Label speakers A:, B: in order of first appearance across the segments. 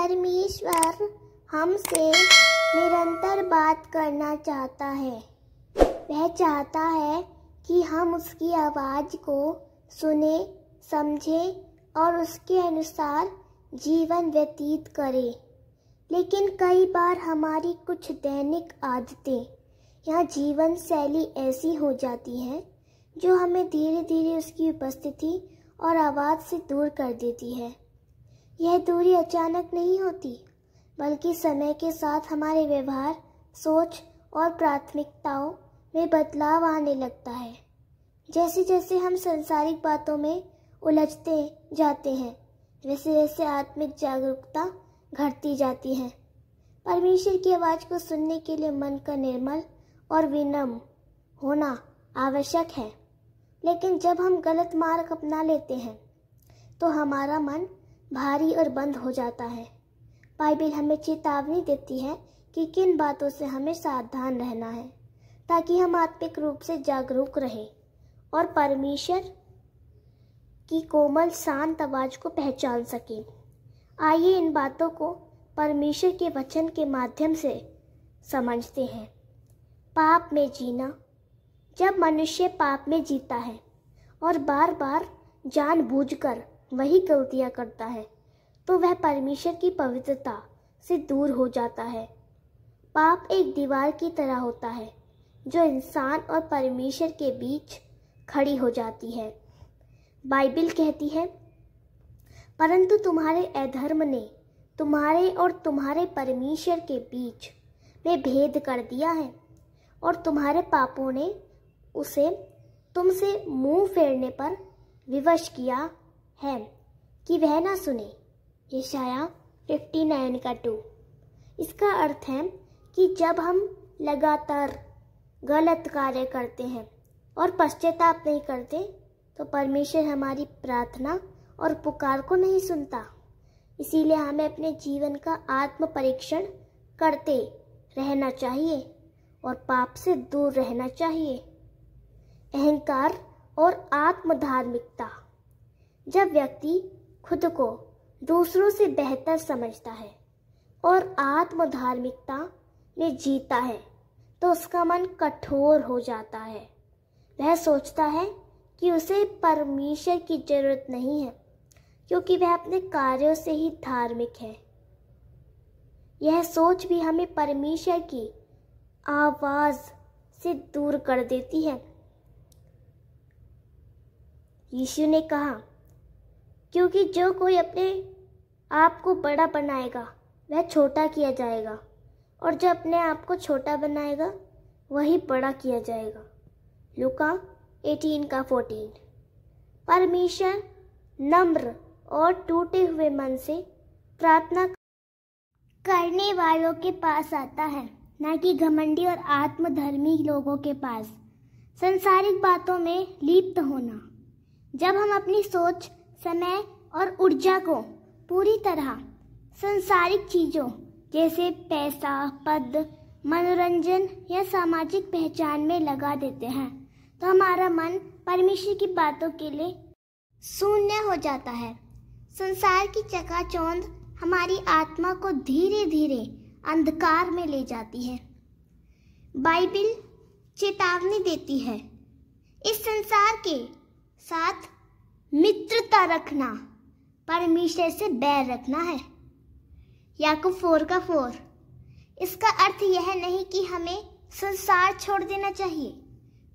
A: परमेश्वर हमसे निरंतर बात करना चाहता है। वह चाहता है कि हम उसकी आवाज़ को सुने, समझें और उसके अनुसार जीवन व्यतीत करें। लेकिन कई बार हमारी कुछ दैनिक आदतें या जीवन शैली ऐसी हो जाती हैं जो हमें धीरे धीरे उसकी उपस्थिति और आवाज़ से दूर कर देती है। यह दूरी अचानक नहीं होती, बल्कि समय के साथ हमारे व्यवहार, सोच और प्राथमिकताओं में बदलाव आने लगता है। जैसे जैसे हम सांसारिक बातों में उलझते जाते हैं, वैसे वैसे आत्मिक जागरूकता घटती जाती है। परमेश्वर की आवाज़ को सुनने के लिए मन का निर्मल और विनम्र होना आवश्यक है। लेकिन जब हम गलत मार्ग अपना लेते हैं तो हमारा मन भारी और बंद हो जाता है। बाइबल हमें चेतावनी देती है कि किन बातों से हमें सावधान रहना है ताकि हम आत्मिक रूप से जागरूक रहें और परमेश्वर की कोमल शांत आवाज़ को पहचान सकें। आइए इन बातों को परमेश्वर के वचन के माध्यम से समझते हैं। पाप में जीना। जब मनुष्य पाप में जीता है और बार बार जानबूझकर वही गलतियां करता है तो वह परमेश्वर की पवित्रता से दूर हो जाता है। पाप एक दीवार की तरह होता है जो इंसान और परमेश्वर के बीच खड़ी हो जाती है। बाइबल कहती है, परंतु तुम्हारे अधर्म ने तुम्हारे और तुम्हारे परमेश्वर के बीच में भेद कर दिया है और तुम्हारे पापों ने उसे तुमसे मुंह फेरने पर विवश किया है कि वह ना सुने। यशाया 59:2। इसका अर्थ है कि जब हम लगातार गलत कार्य करते हैं और पश्चाताप नहीं करते तो परमेश्वर हमारी प्रार्थना और पुकार को नहीं सुनता। इसीलिए हमें अपने जीवन का आत्म परीक्षण करते रहना चाहिए और पाप से दूर रहना चाहिए। अहंकार और आत्मधार्मिकता। जब व्यक्ति खुद को दूसरों से बेहतर समझता है और आत्मधार्मिकता में जीता है तो उसका मन कठोर हो जाता है। वह सोचता है कि उसे परमेश्वर की जरूरत नहीं है क्योंकि वह अपने कार्यों से ही धार्मिक है। यह सोच भी हमें परमेश्वर की आवाज़ से दूर कर देती है। यीशु ने कहा, क्योंकि जो कोई अपने आप को बड़ा बनाएगा वह छोटा किया जाएगा और जो अपने आप को छोटा बनाएगा वही बड़ा किया जाएगा। लूका 18:14। परमेश्वर नम्र और टूटे हुए मन से प्रार्थना करने वालों के पास आता है, न कि घमंडी और आत्मधर्मी लोगों के पास। सांसारिक बातों में लिप्त होना। जब हम अपनी सोच, समय और ऊर्जा को पूरी तरह सांसारिक चीज़ों जैसे पैसा, पद, मनोरंजन या सामाजिक पहचान में लगा देते हैं तो हमारा मन परमेश्वर की बातों के लिए शून्य हो जाता है। संसार की चकाचौंध हमारी आत्मा को धीरे धीरे अंधकार में ले जाती है। बाइबल चेतावनी देती है, इस संसार के साथ मित्रता रखना परमेश्वर से बैर रखना है। याकूब 4:4। इसका अर्थ यह नहीं कि हमें संसार छोड़ देना चाहिए,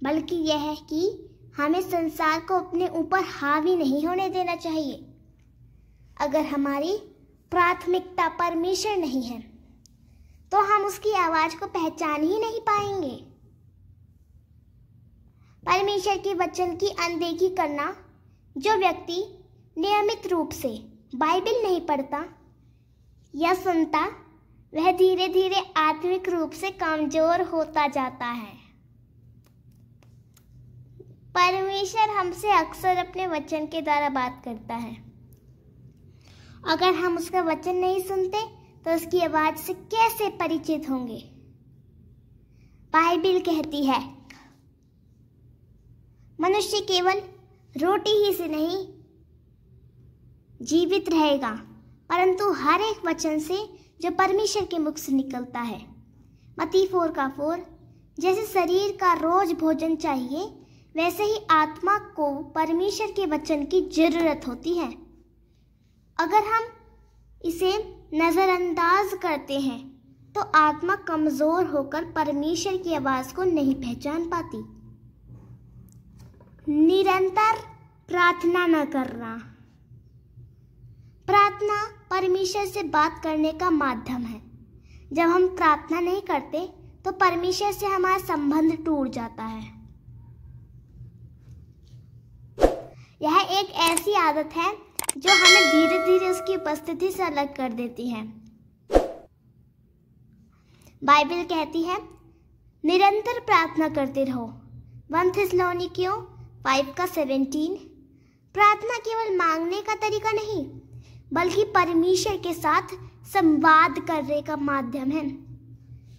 A: बल्कि यह है कि हमें संसार को अपने ऊपर हावी नहीं होने देना चाहिए। अगर हमारी प्राथमिकता परमेश्वर नहीं है तो हम उसकी आवाज़ को पहचान ही नहीं पाएंगे। परमेश्वर के वचन की अनदेखी करना। जो व्यक्ति नियमित रूप से बाइबल नहीं पढ़ता या सुनता, वह धीरे धीरे आत्मिक रूप से कमजोर होता जाता है। परमेश्वर हमसे अक्सर अपने वचन के द्वारा बात करता है। अगर हम उसका वचन नहीं सुनते तो उसकी आवाज से कैसे परिचित होंगे? बाइबल कहती है, मनुष्य केवल रोटी ही से नहीं जीवित रहेगा, परंतु हर एक वचन से जो परमेश्वर के मुख से निकलता है। मत्ती 4:4, जैसे शरीर का रोज भोजन चाहिए वैसे ही आत्मा को परमेश्वर के वचन की जरूरत होती है। अगर हम इसे नजरअंदाज करते हैं तो आत्मा कमजोर होकर परमेश्वर की आवाज को नहीं पहचान पाती। निरंतर प्रार्थना न करना। प्रार्थना परमेश्वर से बात करने का माध्यम है। जब हम प्रार्थना नहीं करते तो परमेश्वर से हमारा संबंध टूट जाता है। यह एक ऐसी आदत है जो हमें धीरे धीरे उसकी उपस्थिति से अलग कर देती है। बाइबल कहती है निरंतर प्रार्थना करते रहो। 1 थिस्सलुनीकियों 5:17। प्रार्थना केवल मांगने का तरीका नहीं बल्कि परमेश्वर के साथ संवाद करने का माध्यम है।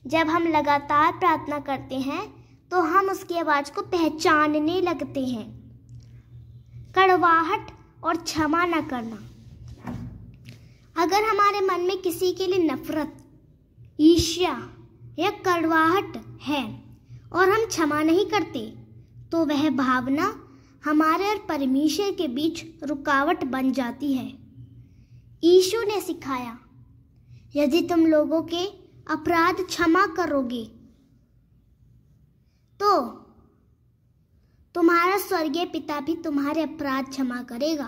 A: जब हम लगातार प्रार्थना करते हैं तो हम उसकी आवाज को पहचानने लगते हैं। कड़वाहट और क्षमा न करना। अगर हमारे मन में किसी के लिए नफरत, ईर्ष्या या कड़वाहट है और हम क्षमा नहीं करते तो वह भावना हमारे और परमेश्वर के बीच रुकावट बन जाती है। यीशु ने सिखाया, यदि तुम लोगों के अपराध क्षमा करोगे तो तुम्हारा स्वर्गीय पिता भी तुम्हारे अपराध क्षमा करेगा,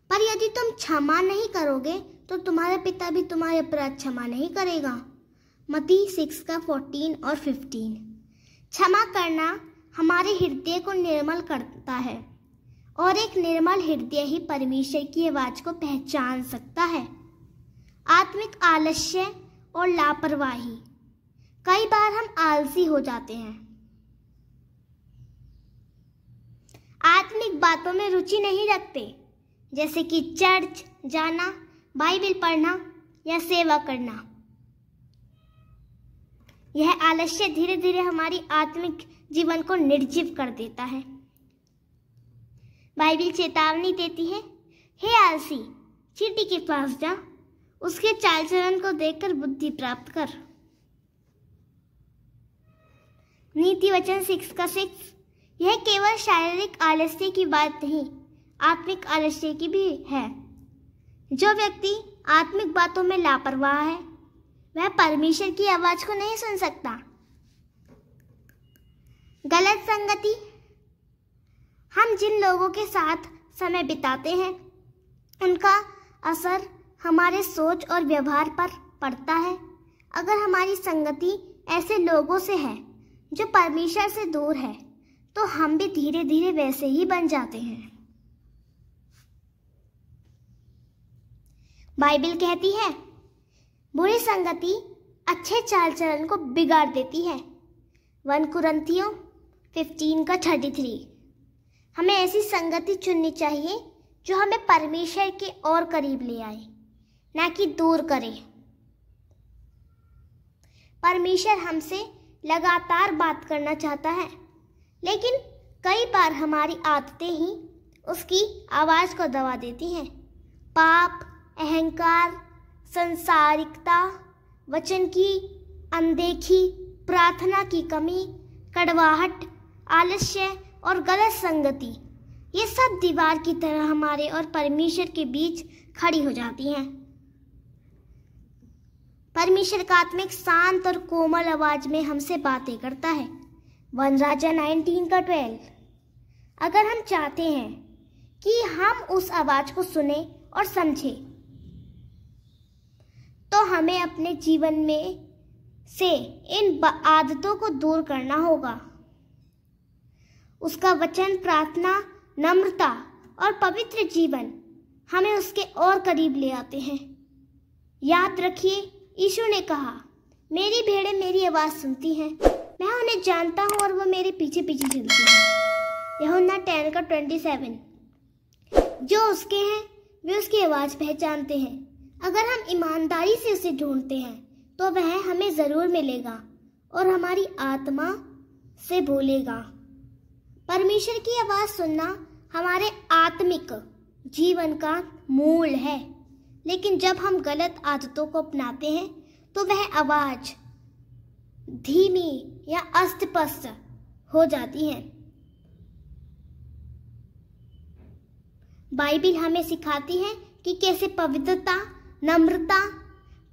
A: पर यदि तुम क्षमा नहीं करोगे तो तुम्हारा पिता भी तुम्हारे अपराध क्षमा नहीं करेगा। मत्ती 6:14 और 15। क्षमा करना हमारे हृदय को निर्मल करता है और एक निर्मल हृदय ही परमेश्वर की आवाज को पहचान सकता है। आत्मिक आलस्य और लापरवाही। कई बार हम आलसी हो जाते हैं, आत्मिक बातों में रुचि नहीं रखते, जैसे कि चर्च जाना, बाइबल पढ़ना या सेवा करना। यह आलस्य धीरे धीरे हमारी आत्मिक जीवन को निर्जीव कर देता है। बाइबल चेतावनी देती है, हे आलसी, चींटी के पास जा, उसके चाल चलन को देखकर बुद्धि प्राप्त कर। नीति वचन 6:6। यह केवल शारीरिक आलस्य की बात नहीं, आत्मिक आलस्य की भी है। जो व्यक्ति आत्मिक बातों में लापरवाह है वह परमेश्वर की आवाज को नहीं सुन सकता। गलत संगति। हम जिन लोगों के साथ समय बिताते हैं उनका असर हमारे सोच और व्यवहार पर पड़ता है। अगर हमारी संगति ऐसे लोगों से है जो परमेश्वर से दूर है तो हम भी धीरे धीरे वैसे ही बन जाते हैं। बाइबल कहती है बुरी संगति अच्छे चाल चलन को बिगाड़ देती है। 1 कुरिन्थियों 15:33। हमें ऐसी संगति चुननी चाहिए जो हमें परमेश्वर के और करीब ले आए, न कि दूर करे। परमेश्वर हमसे लगातार बात करना चाहता है, लेकिन कई बार हमारी आदतें ही उसकी आवाज को दबा देती हैं। पाप, अहंकार, संसारिकता, वचन की अनदेखी, प्रार्थना की कमी, कड़वाहट, आलस्य और गलत संगति, ये सब दीवार की तरह हमारे और परमेश्वर के बीच खड़ी हो जाती हैं। परमेश्वर का आत्मिक शांत और कोमल आवाज में हमसे बातें करता है। 1 राजा 19:12। अगर हम चाहते हैं कि हम उस आवाज को सुने और समझें तो हमें अपने जीवन में से इन आदतों को दूर करना होगा। उसका वचन, प्रार्थना, नम्रता और पवित्र जीवन हमें उसके और करीब ले आते हैं। याद रखिए, यीशु ने कहा, मेरी भेड़ें मेरी आवाज सुनती हैं, मैं उन्हें जानता हूँ और वो मेरे पीछे पीछे चलती हैं। यूहन्ना 10:27। जो उसके हैं वे उसकी आवाज पहचानते हैं। अगर हम ईमानदारी से उसे ढूंढते हैं तो वह हमें जरूर मिलेगा और हमारी आत्मा से बोलेगा। परमेश्वर की आवाज सुनना हमारे आत्मिक जीवन का मूल है। लेकिन जब हम गलत आदतों को अपनाते हैं तो वह आवाज धीमी या अस्पष्ट हो जाती है। बाइबिल हमें सिखाती है कि कैसे पवित्रता, नम्रता,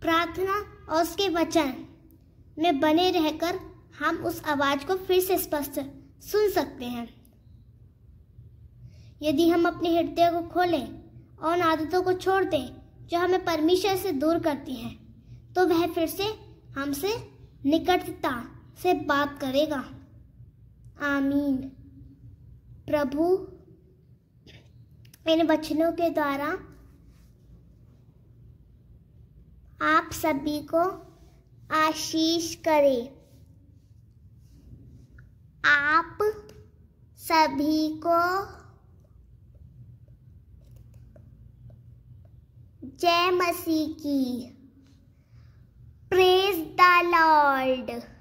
A: प्रार्थना और उसके वचन में बने रहकर हम उस आवाज को फिर से स्पष्ट सुन सकते हैं। यदि हम अपने हृदय को खोलें और उन आदतों को छोड़ दें जो हमें परमेश्वर से दूर करती हैं, तो वह फिर से हमसे निकटता से बात करेगा। आमीन। प्रभु इन वचनों के द्वारा आप सभी को आशीष करे। आप सभी को जय मसीह की। Praise the Lord.